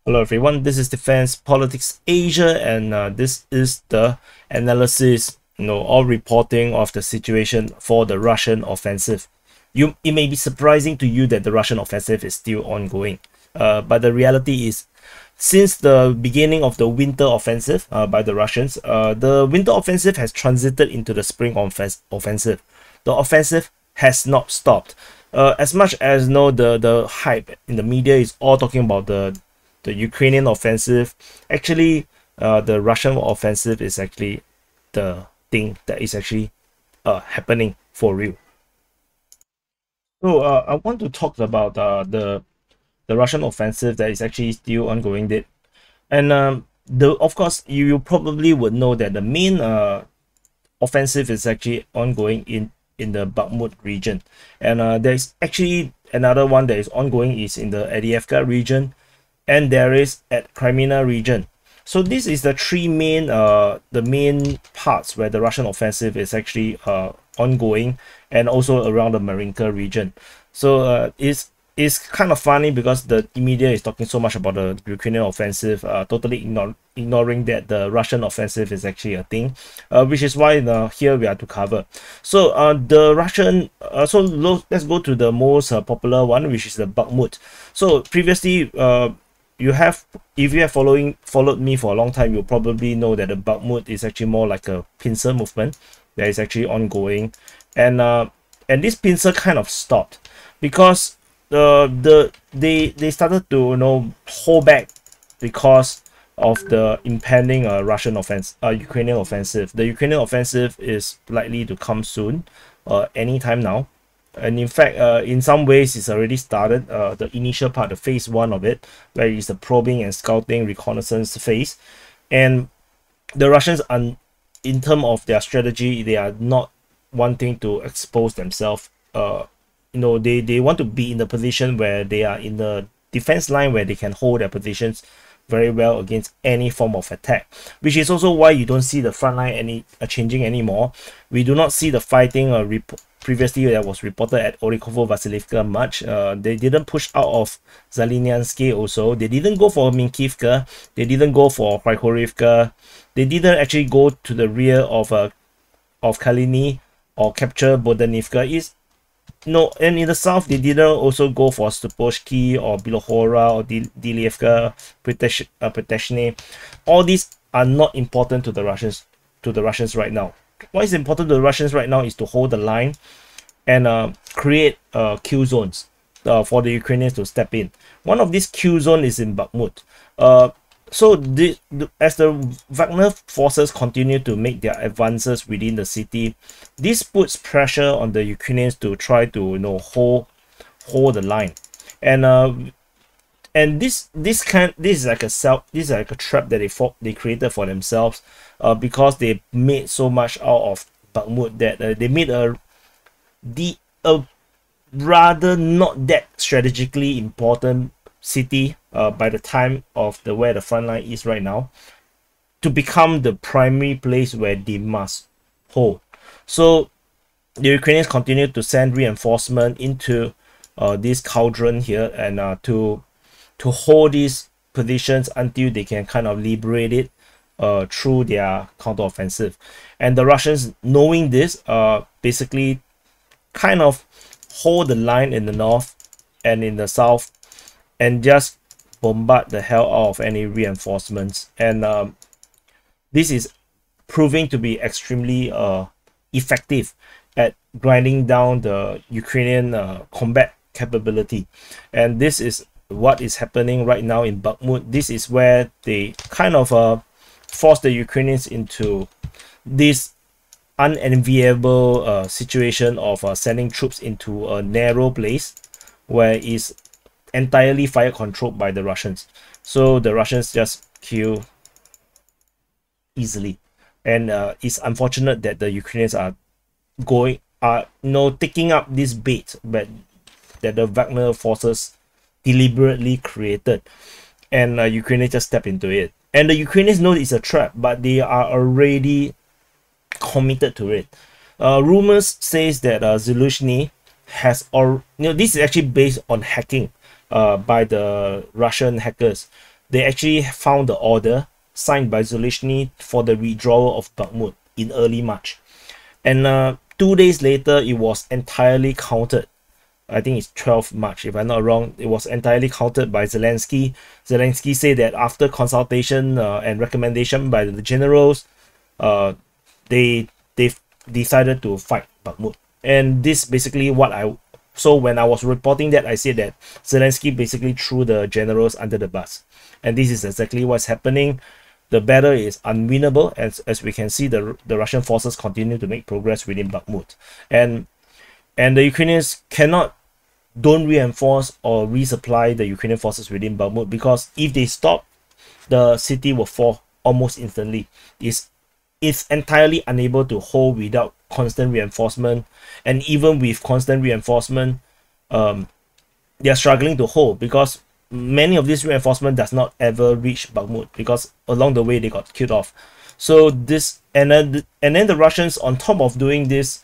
Hello everyone, this is Defense Politics Asia, and this is the analysis, or reporting of the situation for the Russian offensive. It may be surprising to you that the Russian offensive is still ongoing, but the reality is, since the beginning of the winter offensive by the Russians, the winter offensive has transited into the spring offensive. The offensive has not stopped. As much as the hype in the media is all talking about the Ukrainian offensive, actually the Russian offensive is actually the thing that is actually happening for real. So I want to talk about the Russian offensive that is actually still ongoing. And of course you probably would know that the main offensive is actually ongoing in the Bakhmut region, and there's actually another one that is ongoing is in the Avdiivka region, and there is at Kreminna region. So this is the three main the main parts where the Russian offensive is actually ongoing, and also around the Marinka region. So it's kind of funny because the media is talking so much about the Ukrainian offensive, totally ignoring that the Russian offensive is actually a thing, which is why here we are to cover. So the Russian, let's go to the most popular one, which is the Bakhmut. So previously, if you have followed me for a long time, you'll probably know that the Bakhmut is actually more like a pincer movement that is actually ongoing, and this pincer kind of stopped because they started to hold back because of the impending Ukrainian offensive. The Ukrainian offensive is likely to come soon, anytime now. And in fact, in some ways, it's already started. The initial part, the phase 1 of it, where it's the probing and scouting reconnaissance phase. And the Russians are, in terms of their strategy, they are not wanting to expose themselves. They want to be in the position where they are in the defense line, where they can hold their positions very well against any form of attack, which is also why you don't see the front line changing anymore. We do not see the fighting previously that was reported at Orikovo-Vasilivka much. They didn't push out of Zaliniansky also. They didn't go for Minkivka. They didn't go for Krychorivka. They didn't actually go to the rear of Kalini or capture Bodanivka. No, and in the south, they didn't also go for Stuposhki or Bilohora or Dilievka, Preteshne. All these are not important to the Russians right now. What is important to the Russians right now is to hold the line and create kill zones for the Ukrainians to step in. One of these kill zones is in Bakhmut. As the Wagner forces continue to make their advances within the city, this puts pressure on the Ukrainians to try to hold the line, and this is like a trap that they created for themselves, because they made so much out of Bakhmut that they made a rather not that strategically important city by the time of where the front line is right now, to become the primary place where they must hold. So the Ukrainians continue to send reinforcement into this cauldron here, and to hold these positions until they can kind of liberate it through their counteroffensive. And the Russians, knowing this, basically kind of hold the line in the north and in the south, and just bombard the hell out of any reinforcements. And this is proving to be extremely effective at grinding down the Ukrainian combat capability. And this is what is happening right now in Bakhmut. This is where they kind of force the Ukrainians into this unenviable situation of sending troops into a narrow place where it's entirely fire controlled by the Russians. So the Russians just kill easily, and it's unfortunate that the Ukrainians are taking up this bait that the Wagner forces deliberately created, and Ukrainians just step into it. And the Ukrainians know it's a trap, but they are already committed to it. Rumors says that Zelensky has, this is actually based on hacking by the Russian hackers. they actually found the order signed by Zelensky for the withdrawal of Bakhmut in early March. And 2 days later, it was entirely countered. I think it's 12th March, if I'm not wrong. It was entirely countered by Zelensky. Zelensky said that after consultation and recommendation by the generals, they decided to fight Bakhmut. And this basically so when I was reporting that, I said that Zelensky basically threw the generals under the bus. And this is exactly what's happening. The battle is unwinnable, as we can see, the Russian forces continue to make progress within Bakhmut. And the Ukrainians don't reinforce or resupply the Ukrainian forces within Bakhmut, because if they stop, the city will fall almost instantly. It's entirely unable to hold without constant reinforcement, and even with constant reinforcement, they are struggling to hold, because many of these reinforcement does not ever reach Bakhmut, because along the way they got killed off. So this, and then the Russians, on top of doing this,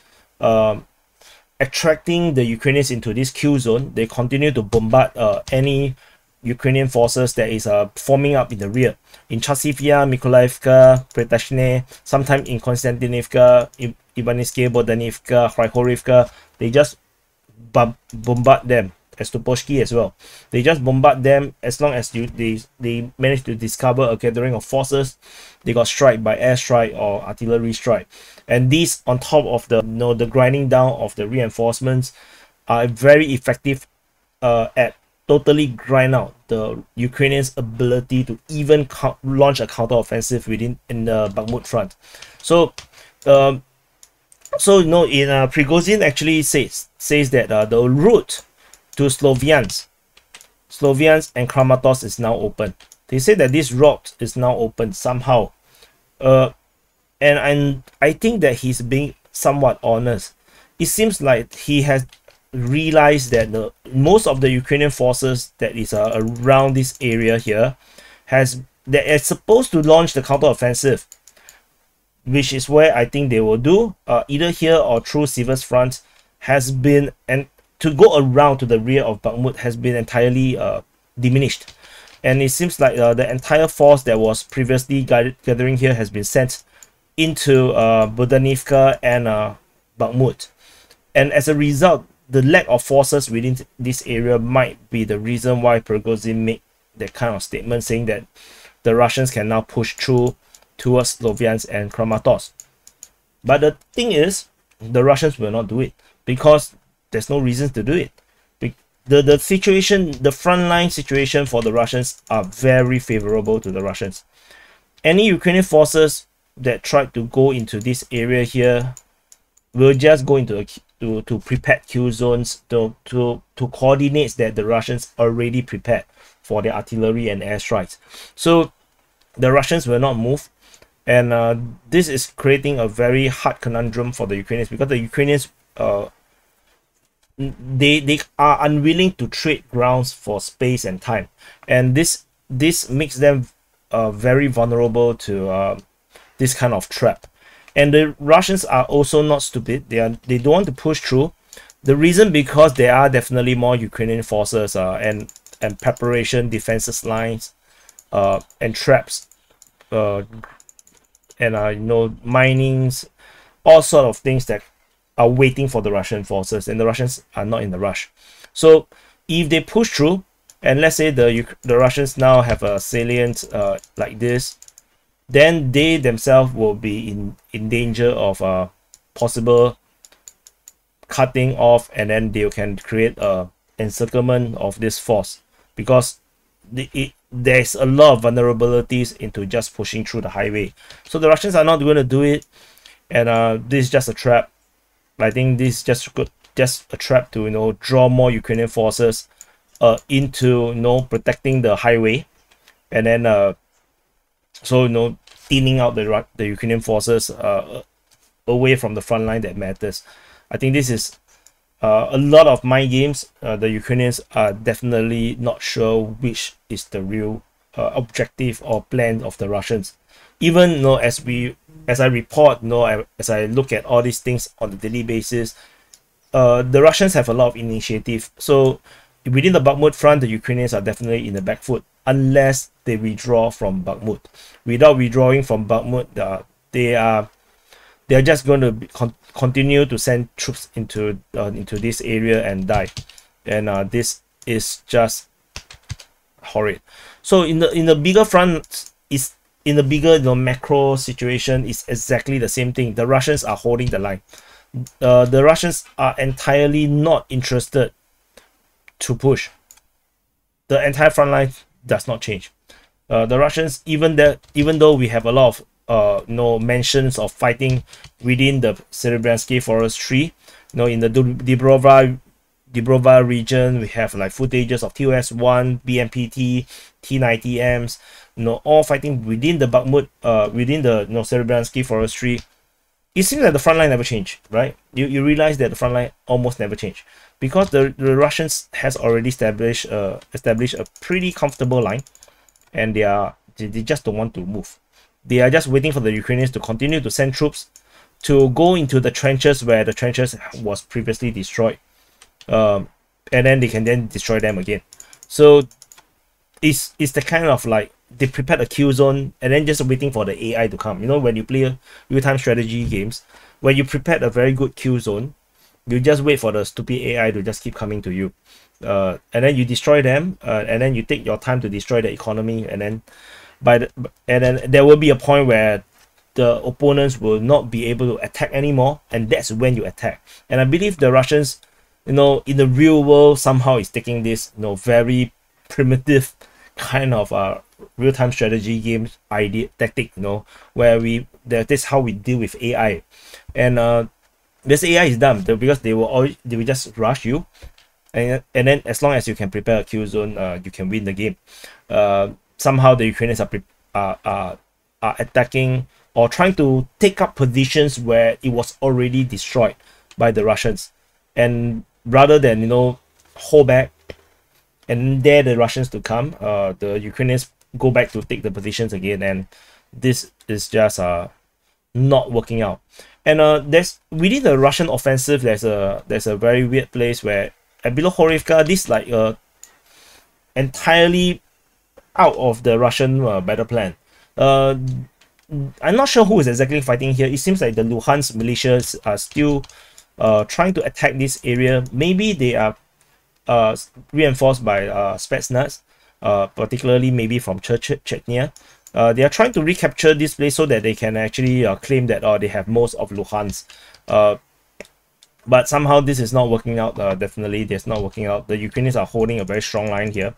attracting the Ukrainians into this kill zone, they continue to bombard any Ukrainian forces that is forming up in the rear. In Chasivya, Mykolaiivka, Pretashne, sometimes in Konstantinivka, Ivanivske, Bodanivka, Khryhorivka, they just bombard them. As to Poshki as well, they just bombard them. As long as they manage to discover a gathering of forces, they got struck by airstrike or artillery strike. And these, on top of the grinding down of the reinforcements, are very effective at totally grind out the Ukrainians' ability to even launch a counteroffensive in the Bakhmut front. So Prigozhin actually says that the route to Sloviansk and Kramatorsk is now open. They say that this route is now open somehow, and I think that he's being somewhat honest. It seems like he has realized that most of the Ukrainian forces that is around this area here that are supposed to launch the counteroffensive, which is where I think they will do either here or through Siversk front, has been, and to go around to the rear of Bakhmut has been entirely diminished. And it seems like the entire force that was previously gathering here has been sent into Bodanivka and Bakhmut. And as a result, the lack of forces within this area might be the reason why Prigozhin made that kind of statement, saying that the Russians can now push through towards Sloviansk and Kramatorsk. But the thing is, the Russians will not do it, because there's no reasons to do it. The situation, the frontline situation for the Russians are very favorable to the Russians. Any Ukrainian forces that try to go into this area here will just go into to prepared kill zones, to coordinates that the Russians already prepared for their artillery and airstrikes. So the Russians will not move, and this is creating a very hard conundrum for the Ukrainians, because the Ukrainians they are unwilling to trade grounds for space and time, and this makes them very vulnerable to this kind of trap. And the Russians are also not stupid. They don't want to push through. The reason, because there are definitely more Ukrainian forces and preparation, defenses lines, and traps, and minings, all sort of things that are waiting for the Russian forces, and the Russians are not in a rush. So if they push through, and let's say the Russians now have a salient like this, then they themselves will be in danger of possible cutting off, and then they can create a encirclement of this force, because there's a lot of vulnerabilities into just pushing through the highway. So the Russians are not going to do it, and this is just a trap. I think this is just a trap to draw more Ukrainian forces into protecting the highway, and then thinning out the Ukrainian forces away from the front line that matters. I think this is a lot of mind games. The Ukrainians are definitely not sure which is the real objective or plan of the Russians. Even as I report, as I look at all these things on a daily basis, the Russians have a lot of initiative. So within the Bakhmut front, the Ukrainians are definitely in the back foot. unless they withdraw from Bakhmut. Without withdrawing from Bakhmut, they are just going to continue to send troops into this area and die, and this is just horrid. So in the bigger front, is in the bigger macro situation, is exactly the same thing. The Russians are holding the line. The Russians are entirely not interested to push. The entire front line does not change. The Russians, even though we have a lot of mentions of fighting within the Serebransky Forest Tree, in the Dibrova region, we have like footages of TOS-1, BMPT, T-90Ms, all fighting within the Bakhmut, within the Serebransky Forest Tree. It seems that the front line never changed, right? You realize that the front line almost never changed because the Russians has already established a pretty comfortable line, and they just don't want to move. They are just waiting for the Ukrainians to continue to send troops to go into the trenches where the trenches was previously destroyed, and then they can then destroy them again. So it's the kind of like they prepared a kill zone and then just waiting for the AI to come. When you play real-time strategy games, when you prepared a very good kill zone, you just wait for the stupid AI to just keep coming to you, and then you destroy them, and then you take your time to destroy the economy, and then there will be a point where the opponents will not be able to attack anymore, and that's when you attack. And I believe the Russians, in the real world, somehow is taking this very primitive kind of real-time strategy games tactic, where that's how we deal with AI. And this AI is dumb because they will just rush you, and then as long as you can prepare a kill zone, you can win the game. Somehow the Ukrainians are attacking or trying to take up positions where it was already destroyed by the Russians, and rather than hold back and dare the Russians to come, the Ukrainians go back to take the positions again, and this is just not working out. And there's within the Russian offensive, there's a very weird place where at below Horivka, this like entirely out of the Russian battle plan. I'm not sure who is exactly fighting here. It seems like the Luhansk militias are still trying to attack this area. Maybe they are reinforced by Spetsnaz, particularly maybe from Chechnya. They are trying to recapture this place so that they can actually claim that they have most of Luhansk. But somehow this is not working out. Definitely, it's not working out. The Ukrainians are holding a very strong line here.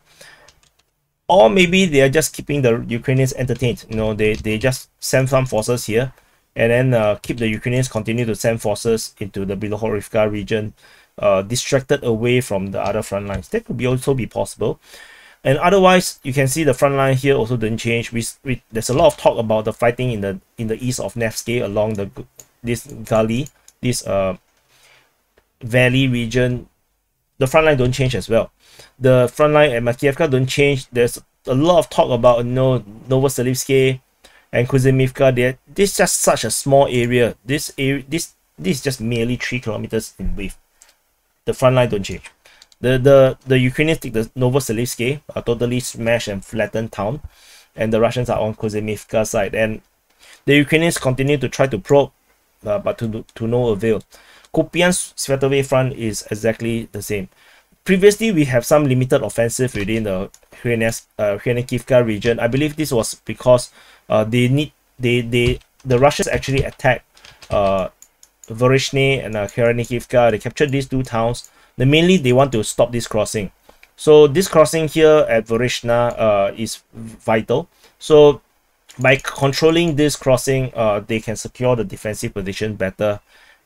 Or maybe they are just keeping the Ukrainians entertained. They just send some forces here, and then keep the Ukrainians continue to send forces into the Bilohorivka region, distracted away from the other front lines. That could also be possible. And otherwise, you can see the front line here also didn't change. There's a lot of talk about the fighting in the east of Nevsky along this gully, this valley region. The front line don't change as well. The front line at Makievka don't change. There's a lot of talk about Novoselivsky and Kuzymivka. This is just such a small area. This is just merely 3 kilometers in width. The front line don't change. The Ukrainians take the Novoselivsky, a totally smashed and flattened town, and the Russians are on Kuzymivka side. And the Ukrainians continue to try to probe, but to no avail. Kupiansk Sviatove front is exactly the same. Previously, we have some limited offensive within the Kreminna region. I believe this was because the Russians actually attacked Vorishny and Kreminna. They captured these two towns. Mainly, they want to stop this crossing. So this crossing here at Vorishna is vital. So by controlling this crossing, they can secure the defensive position better.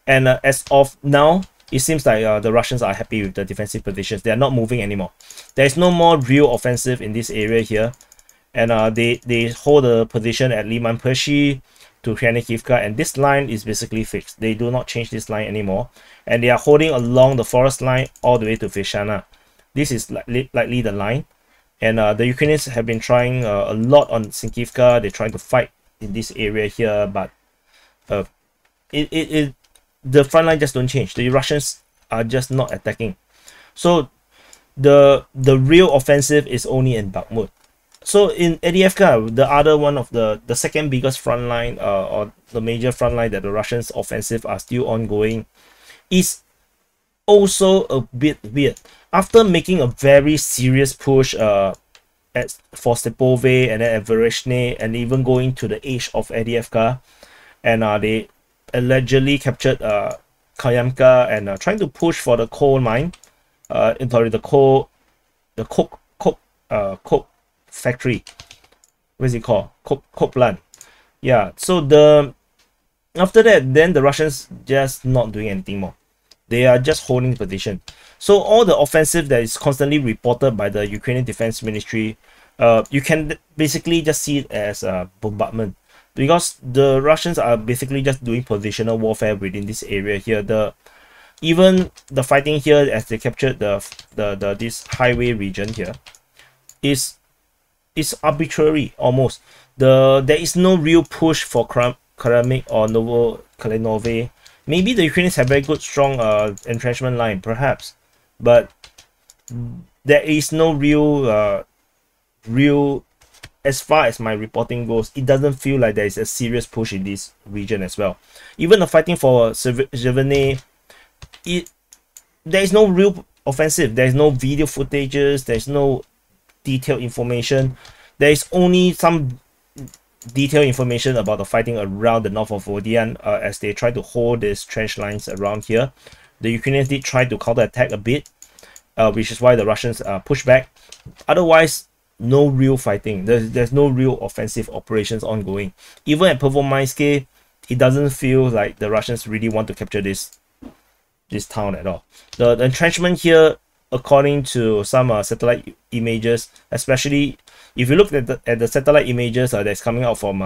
And as of now, it seems like the Russians are happy with the defensive positions. They are not moving anymore. There is no more real offensive in this area here. And they hold a position at Liman Pershi to Kreminna, and this line is basically fixed. They do not change this line anymore. And they are holding along the forest line all the way to Vishana. This is likely the line. And the Ukrainians have been trying a lot on Sinkivka. They're trying to fight in this area here, but the front line just don't change. The Russians are just not attacking. So the real offensive is only in Bakhmut. So in Avdiivka, the other one of the second biggest front line, or the major front line that the Russians offensive are still ongoing, is also a bit weird. After making a very serious push for Stepove and then at Vereshne, and even going to the edge of Avdiivka, and they allegedly captured Kayamka, and trying to push for the coal mine, the coke factory. What is it called? Coke plant. Yeah. So after that, then the Russians just not doing anything more. They are just holding position. So all the offensive that is constantly reported by the Ukrainian Defense Ministry, you can basically just see it as a bombardment, because the Russians are basically just doing positional warfare within this area here. Even the fighting here, as they captured this highway region here, is arbitrary almost. There is no real push for Kreminna or Novo. Maybe the Ukrainians have very good, strong entrenchment line, perhaps, but there is no real, as far as my reporting goes, it doesn't feel like there is a serious push in this region as well. Even the fighting for Giverny, there is no real offensive. There is no video footages. There is no detailed information. There is only some detailed information about the fighting around the north of Vodian, as they try to hold these trench lines around here. The Ukrainians did try to counterattack a bit, which is why the Russians push back. Otherwise, no real fighting. There's no real offensive operations ongoing. Even at Pervomaisky, it doesn't feel like the Russians really want to capture this town at all. The entrenchment here, according to some satellite images, especially if you look at the satellite images that's coming out from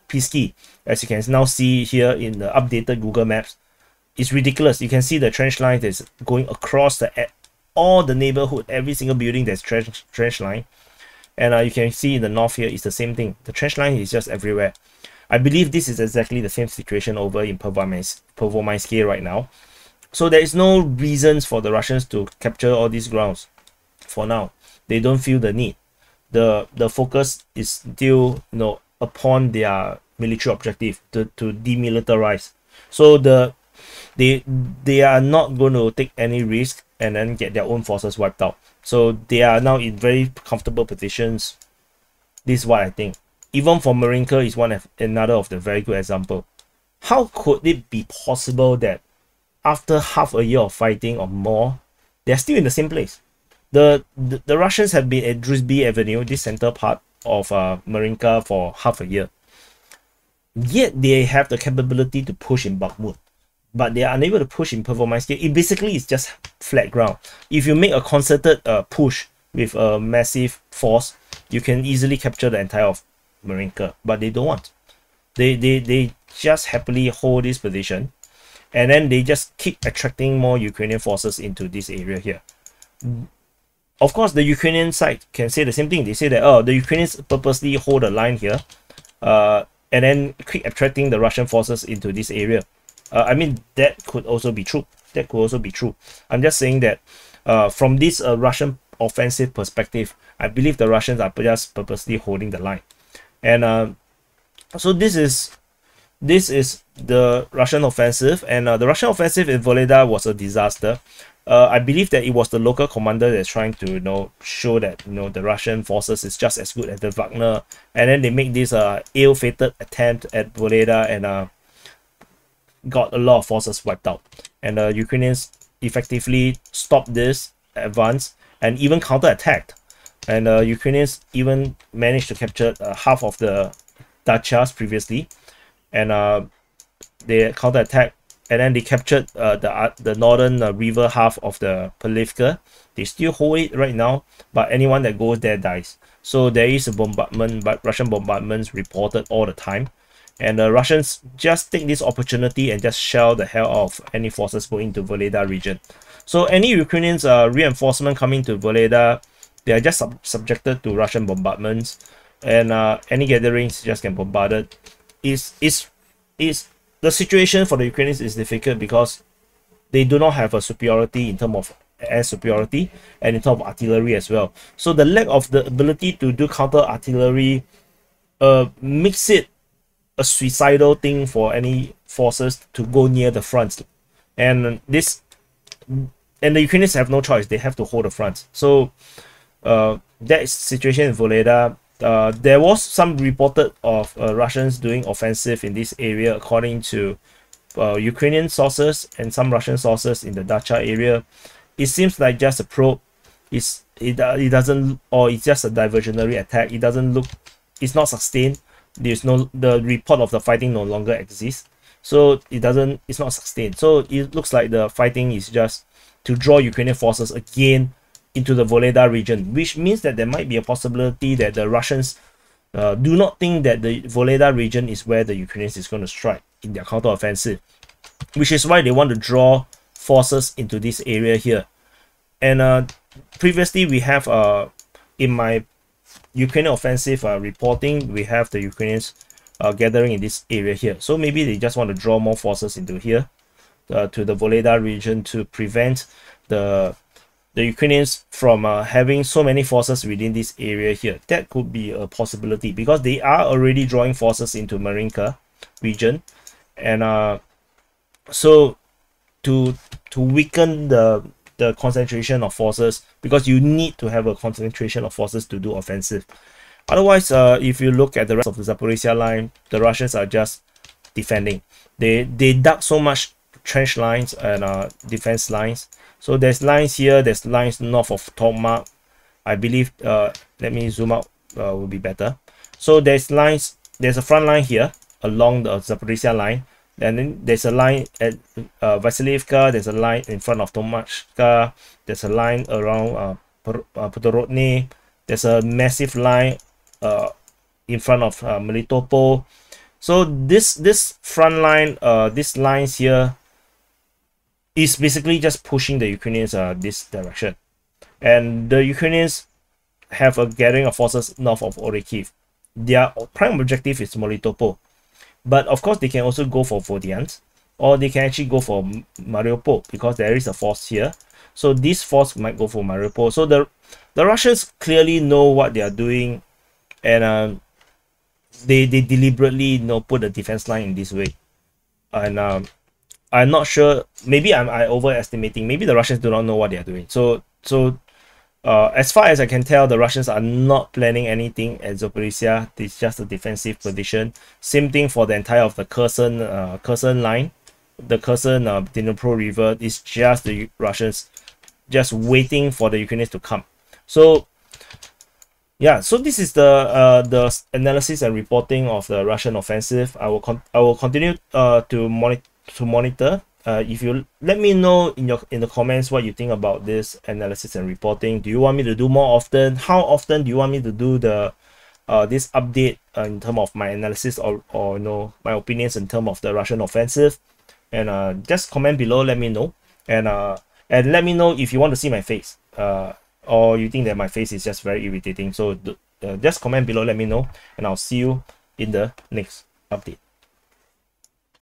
Pisky, as you can now see here in the updated Google Maps, it's ridiculous. You can see the trench line is going across all the neighborhood, every single building there's trench line. And you can see in the north here, it's the same thing. The trench line is just everywhere. I believe this is exactly the same situation over in Pervomaisky right now. So there is no reasons for the Russians to capture all these grounds for now. They don't feel the need. The focus is still, upon their military objective to demilitarize. So they are not going to take any risk and then get their own forces wiped out. So they are now in very comfortable positions. This is what I think. Even for Marinka is another of the very good example. How could it be possible that after half a year of fighting or more, they're still in the same place? The Russians have been at Druzhby Avenue, this center part of Marinka, for half a year. Yet they have the capability to push in Bakhmut, but they are unable to push in Pervomaisky. It basically is just flat ground. If you make a concerted push with a massive force, you can easily capture the entire of Marinka, but they don't want. They just happily hold this position, and then they just keep attracting more Ukrainian forces into this area here. Of course, the Ukrainian side can say the same thing. They say that, oh, the Ukrainians purposely hold a line here, and then keep attracting the Russian forces into this area. I mean, that could also be true. That could also be true. I'm just saying that from this Russian offensive perspective, I believe the Russians are just purposely holding the line. And so this is the Russian offensive, and the Russian offensive in Voleda was a disaster. I believe that it was the local commander that's trying to show that the Russian forces is just as good as the Wagner, and then they make this ill-fated attempt at Voleda and got a lot of forces wiped out. And the Ukrainians effectively stopped this advance and even counterattacked. And Ukrainians even managed to capture half of the dachas previously, and they counterattacked, and then they captured the northern river half of the Polivka. They still hold it right now, but anyone that goes there dies. So there is a bombardment, but Russian bombardments reported all the time. And the Russians just take this opportunity and just shell the hell out of any forces going to Voleda region. So any Ukrainians reinforcement coming to Voleda, they are just subjected to Russian bombardments, and any gatherings just get bombarded. The situation for the Ukrainians is difficult because they do not have a superiority in terms of air superiority and in terms of artillery as well. So the lack of the ability to do counter artillery makes it a suicidal thing for any forces to go near the front, and the Ukrainians have no choice; they have to hold the front. So that is situation in Voleda. There was some reported of Russians doing offensive in this area, according to Ukrainian sources and some Russian sources in the Dacha area. It seems like just a probe. It doesn't, or it's just a diversionary attack. It doesn't look, it's not sustained. The report of the fighting no longer exists, so it's not sustained. So it looks like the fighting is just to draw Ukrainian forces again into the Voleda region, which means that there might be a possibility that the Russians do not think that the Voleda region is where the Ukrainians is going to strike in their counteroffensive, which is why they want to draw forces into this area here. And previously we have in my Ukrainian offensive reporting, we have the Ukrainians gathering in this area here. So maybe they just want to draw more forces into here to the Voleda region to prevent the Ukrainians from having so many forces within this area here. That could be a possibility because they are already drawing forces into Marinka region, and so to weaken the concentration of forces, because you need to have a concentration of forces to do offensive. Otherwise, if you look at the rest of the Zaporizhia line, the Russians are just defending. They dug so much trench lines and defense lines. So there's lines here, there's lines north of Tokmak. I believe, let me zoom out, will be better. So there's a front line here along the Zaporizhia line. And then there's a line at Vasilievka, there's a line in front of Tomashka, there's a line around Podorodny, there's a massive line in front of Melitopol. So this front line, these lines here, is basically just pushing the Ukrainians this direction. And the Ukrainians have a gathering of forces north of Orekhiv. Their prime objective is Melitopol. But of course, they can also go for Vodiansk, or they can actually go for Mariupol, because there is a force here. So this force might go for Mariupol. So the Russians clearly know what they are doing, and they deliberately put the defense line in this way. And I'm not sure. Maybe I'm overestimating. Maybe the Russians do not know what they are doing. So as far as I can tell, the Russians are not planning anything at Zaporizhia. It's just a defensive position. Same thing for the entire of the Kherson line. The Kherson Dnipro River is just the Russians just waiting for the Ukrainians to come. So yeah, so this is the analysis and reporting of the Russian offensive. I will continue to monitor. If you let me know in the comments what you think about this analysis and reporting. Do you want me to do more often? How often do you want me to do the this update in terms of my analysis or my opinions in terms of the Russian offensive? And just comment below, let me know, and let me know if you want to see my face, or you think that my face is just very irritating. So just comment below, let me know, and I'll see you in the next update.